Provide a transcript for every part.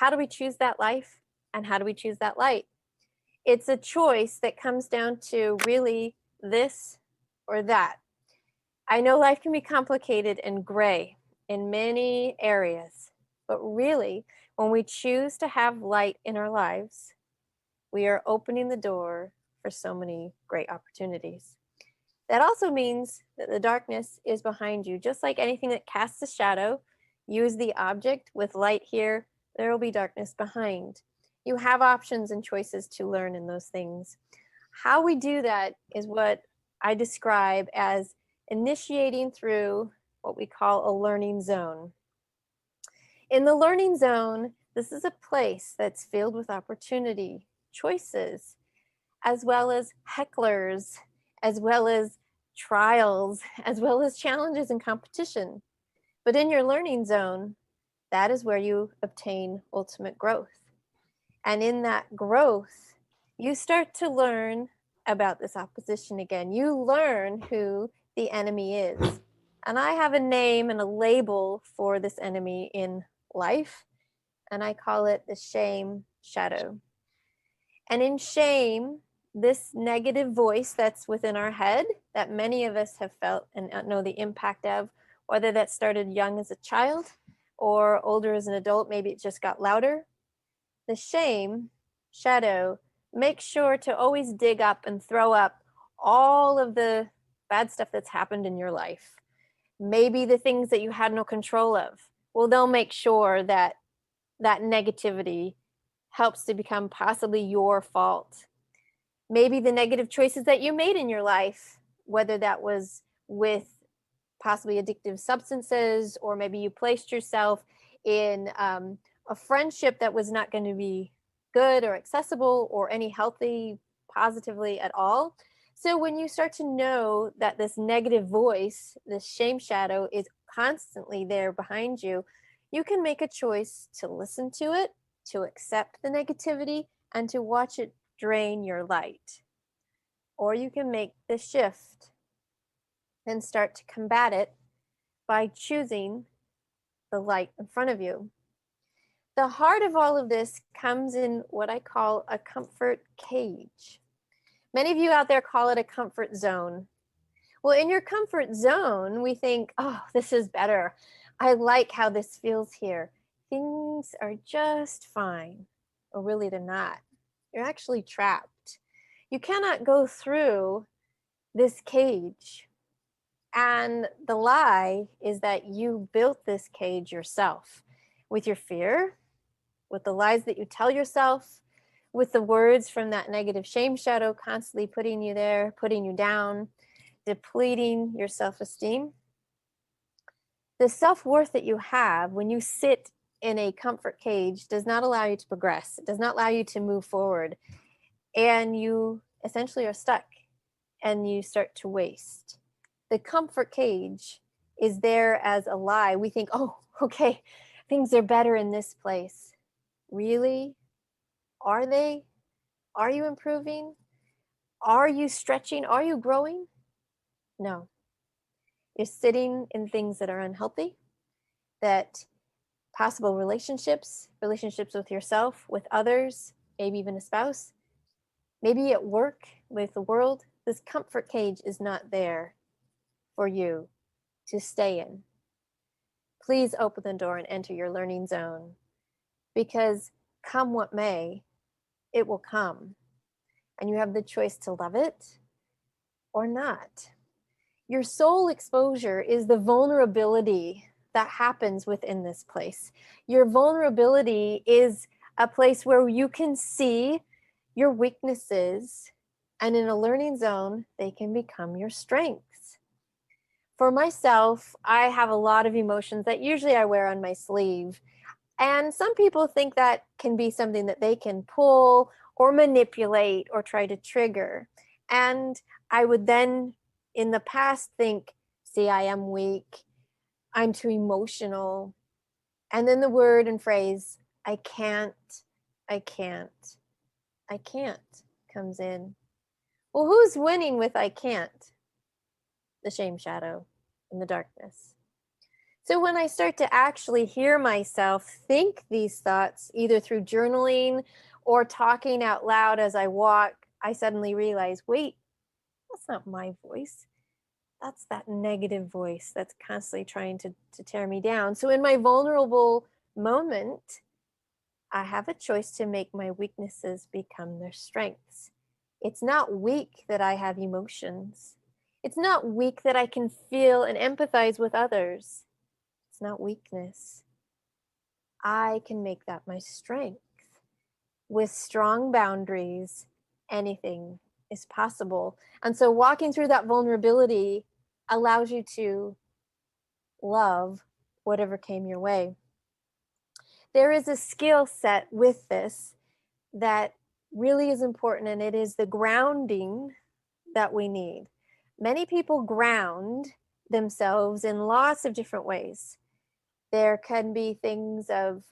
how do we choose that life? And how do we choose that light? It's a choice that comes down to really this or that. I know life can be complicated and gray in many areas, but really, when we choose to have light in our lives, we are opening the door for so many great opportunities. That also means that the darkness is behind you. Just like anything that casts a shadow, use the object with light here, there will be darkness behind. You have options and choices to learn in those things. How we do that is what I describe as initiating through what we call a learning zone. In the learning zone, this is a place that's filled with opportunity, choices, as well as hecklers, as well as trials, as well as challenges and competition. But in your learning zone, that is where you obtain ultimate growth. And in that growth, you start to learn about this opposition again. You learn who the enemy is. And I have a name and a label for this enemy in life, and I call it the shame shadow. And in shame, this negative voice that's within our head that many of us have felt and know the impact of, whether that started young as a child or older as an adult, maybe it just got louder. The shame shadow makes sure to always dig up and throw up all of the bad stuff that's happened in your life. Maybe the things that you had no control of. Well, they'll make sure that that negativity helps to become possibly your fault. Maybe the negative choices that you made in your life, whether that was with possibly addictive substances, or maybe you placed yourself in a friendship that was not going to be good or accessible or any healthy positively at all. So when you start to know that this negative voice, this shame shadow, is constantly there behind you, you can make a choice to listen to it, to accept the negativity, and to watch it drain your light. Or you can make the shift and start to combat it by choosing the light in front of you. The heart of all of this comes in what I call a comfort cage. Many of you out there call it a comfort zone. Well, in your comfort zone, we think, oh, this is better. I like how this feels here. Things are just fine. Or really, they're not. You're actually trapped. You cannot go through this cage. And the lie is that you built this cage yourself with your fear, with the lies that you tell yourself, with the words from that negative shame shadow constantly putting you there, putting you down, depleting your self-esteem. The self-worth that you have when you sit in a comfort cage does not allow you to progress. It does not allow you to move forward. And you essentially are stuck and you start to waste. The comfort cage is there as a lie. We think, oh, okay, things are better in this place. Really? Are they? Are you improving? Are you stretching? Are you growing? No. You're sitting in things that are unhealthy, that possible relationships with yourself, with others, maybe even a spouse, maybe at work with the world. This comfort cage is not there for you to stay in. Please open the door and enter your learning zone, because come what may, it will come. And you have the choice to love it or not. Your soul exposure is the vulnerability that happens within this place. Your vulnerability is a place where you can see your weaknesses, and in a learning zone, they can become your strengths. For myself, I have a lot of emotions that usually I wear on my sleeve. And some people think that can be something that they can pull or manipulate or try to trigger. And I would then, in the past, think, see, I am weak. I'm too emotional. And then the word and phrase, I can't, I can't, I can't comes in. Well, who's winning with I can't? The shame shadow and the darkness. So when I start to actually hear myself think these thoughts, either through journaling or talking out loud as I walk, I suddenly realize, wait, that's not my voice. That's that negative voice that's constantly trying to tear me down. So in my vulnerable moment, I have a choice to make my weaknesses become their strengths. It's not weak that I have emotions. It's not weak that I can feel and empathize with others. It's not weakness. I can make that my strength. With strong boundaries, anything is possible. And so walking through that vulnerability allows you to love whatever came your way. There is a skill set with this that really is important, and it is the grounding that we need. Many people ground themselves in lots of different ways. There can be things of,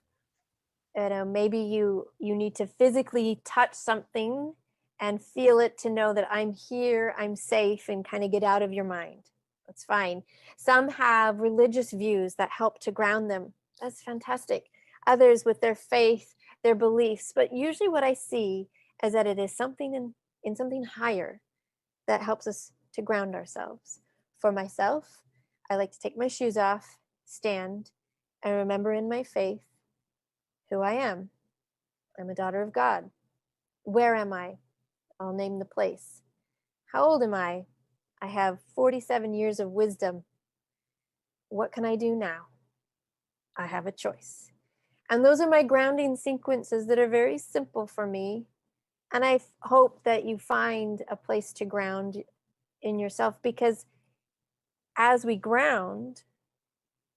maybe you need to physically touch something and feel it to know that I'm here, I'm safe, and kind of get out of your mind. That's fine. Some have religious views that help to ground them. That's fantastic. Others with their faith, their beliefs. But usually what I see is that it is something in something higher that helps us to ground ourselves. For myself, I like to take my shoes off, stand, and remember in my faith who I am. I'm a daughter of God. Where am I? I'll name the place. How old am I? I have 47 years of wisdom. What can I do now? I have a choice. And those are my grounding sequences that are very simple for me. And I hope that you find a place to ground in yourself, because as we ground,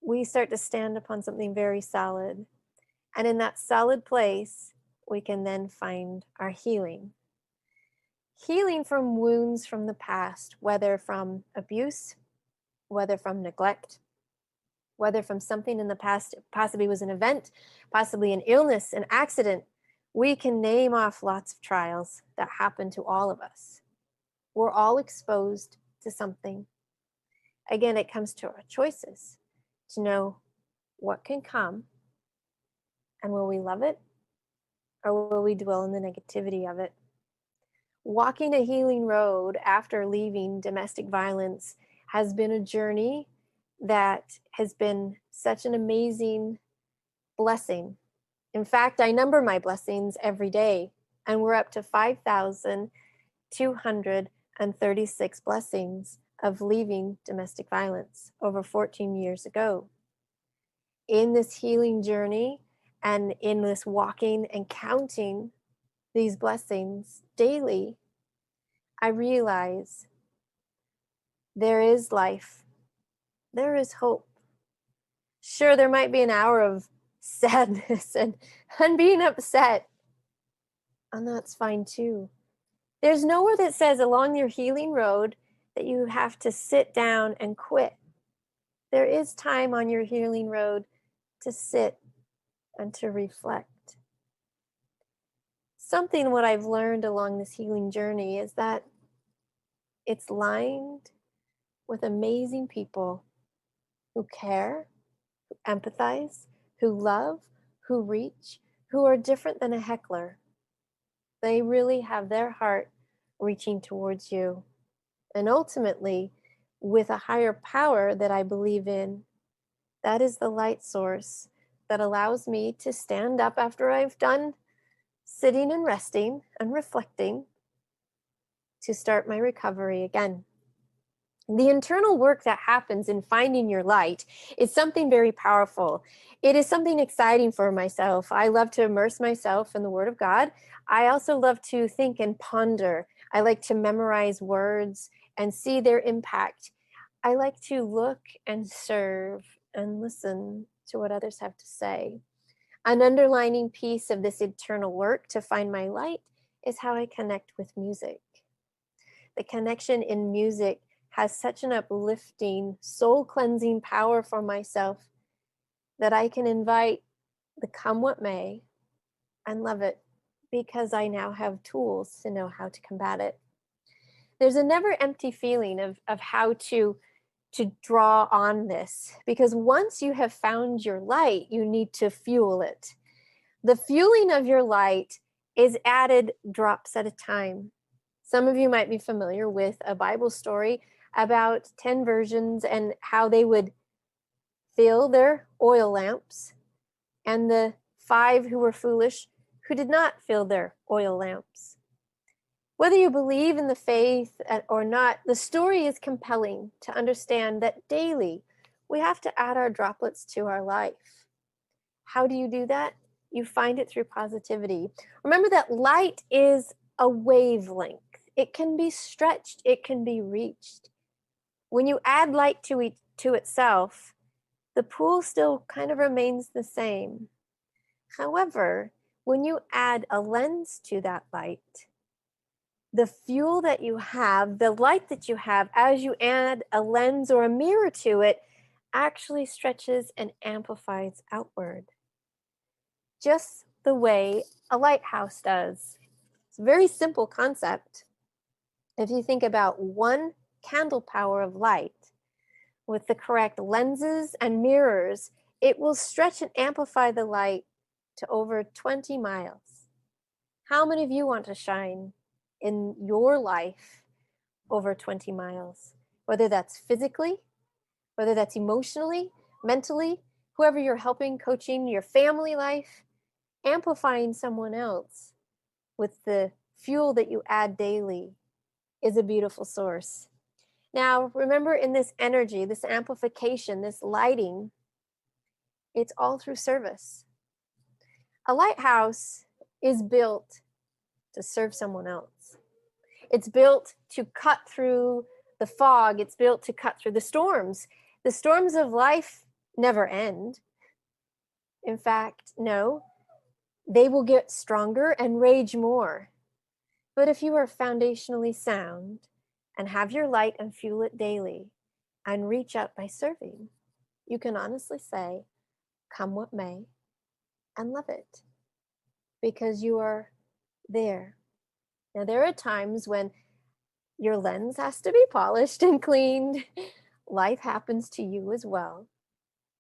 we start to stand upon something very solid. And in that solid place, we can then find our healing. Healing from wounds from the past, whether from abuse, whether from neglect, whether from something in the past, possibly was an event, possibly an illness, an accident. We can name off lots of trials that happen to all of us. We're all exposed to something. Again, it comes to our choices to know what can come, and will we love it, or will we dwell in the negativity of it? Walking a healing road after leaving domestic violence has been a journey that has been such an amazing blessing. In fact, I number my blessings every day, and we're up to 5,236 blessings of leaving domestic violence over 14 years ago. In this healing journey and in this walking and counting these blessings daily, I realize there is life. There is hope. Sure, there might be an hour of sadness and being upset, and that's fine too. There's nowhere that says along your healing road that you have to sit down and quit. There is time on your healing road to sit and to reflect. Something what I've learned along this healing journey is that it's lined with amazing people who care, who empathize, who love, who reach, who are different than a heckler. They really have their heart reaching towards you. And ultimately, with a higher power that I believe in, that is the light source that allows me to stand up after I've done sitting and resting and reflecting to start my recovery again. The internal work that happens in finding your light is something very powerful. It is something exciting for myself. I love to immerse myself in the Word of God. I also love to think and ponder. I like to memorize words and see their impact. I like to look and serve and listen to what others have to say. An underlining piece of this internal work to find my light is how I connect with music. The connection in music has such an uplifting, soul cleansing power for myself that I can invite the come what may and love it, because I now have tools to know how to combat it. There's a never empty feeling of how to to draw on this, because once you have found your light, you need to fuel it. The fueling of your light is added drops at a time. Some of you might be familiar with a Bible story about 10 virgins and how they would fill their oil lamps, and the 5 who were foolish who did not fill their oil lamps. Whether you believe in the faith or not, the story is compelling to understand that daily we have to add our droplets to our life. How do you do that? You find it through positivity. Remember that light is a wavelength. It can be stretched, it can be reached. When you add light to itself, the pool still kind of remains the same. However, when you add a lens to that light, the fuel that you have, the light that you have, as you add a lens or a mirror to it, actually stretches and amplifies outward. Just the way a lighthouse does. It's a very simple concept. If you think about 1 candle power of light with the correct lenses and mirrors, it will stretch and amplify the light to over 20 miles. How many of you want to shine in your life over 20 miles? Whether that's physically, whether that's emotionally, mentally, whoever you're helping, coaching, your family life, amplifying someone else with the fuel that you add daily is a beautiful source. Now, remember, in this energy, this amplification, this lighting, it's all through service. A lighthouse is built to serve someone else. It's built to cut through the fog. It's built to cut through the storms. The storms of life never end. In fact, no, they will get stronger and rage more. But if you are foundationally sound and have your light and fuel it daily and reach out by serving, you can honestly say, come what may, and love it, because you are there. Now, there are times when your lens has to be polished and cleaned. Life happens to you as well.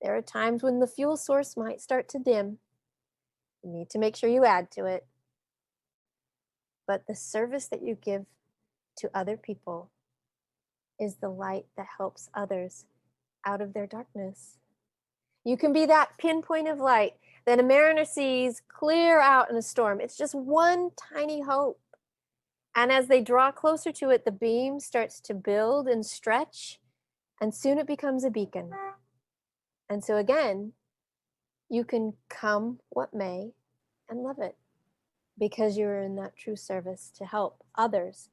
There are times when the fuel source might start to dim. You need to make sure you add to it. But the service that you give to other people is the light that helps others out of their darkness. You can be that pinpoint of light that a mariner sees clear out in a storm. It's just one tiny hope. And as they draw closer to it, the beam starts to build and stretch, and soon it becomes a beacon. And so again, you can come what may and love it, because you're in that true service to help others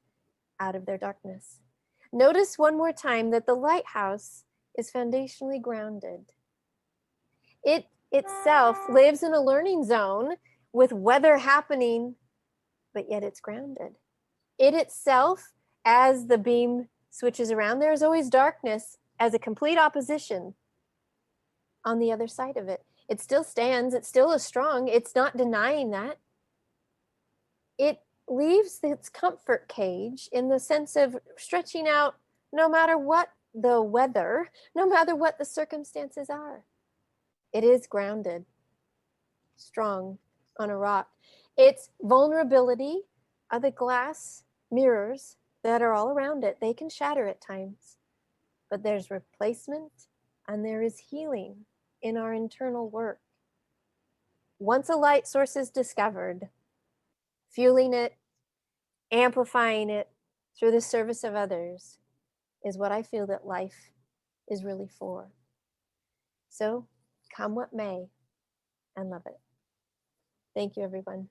out of their darkness. Notice one more time that the lighthouse is foundationally grounded. It itself lives in a learning zone with weather happening, but yet it's grounded. It itself, as the beam switches around, there's always darkness as a complete opposition on the other side of it. It still stands, it still is strong, it's not denying that. It leaves its comfort cage in the sense of stretching out no matter what the weather, no matter what the circumstances are. It is grounded, strong on a rock. Its vulnerability are the glass mirrors that are all around it. They can shatter at times, but there's replacement and there is healing in our internal work. Once a light source is discovered, fueling it, amplifying it through the service of others is what I feel that life is really for. So come what may and love it. Thank you, everyone.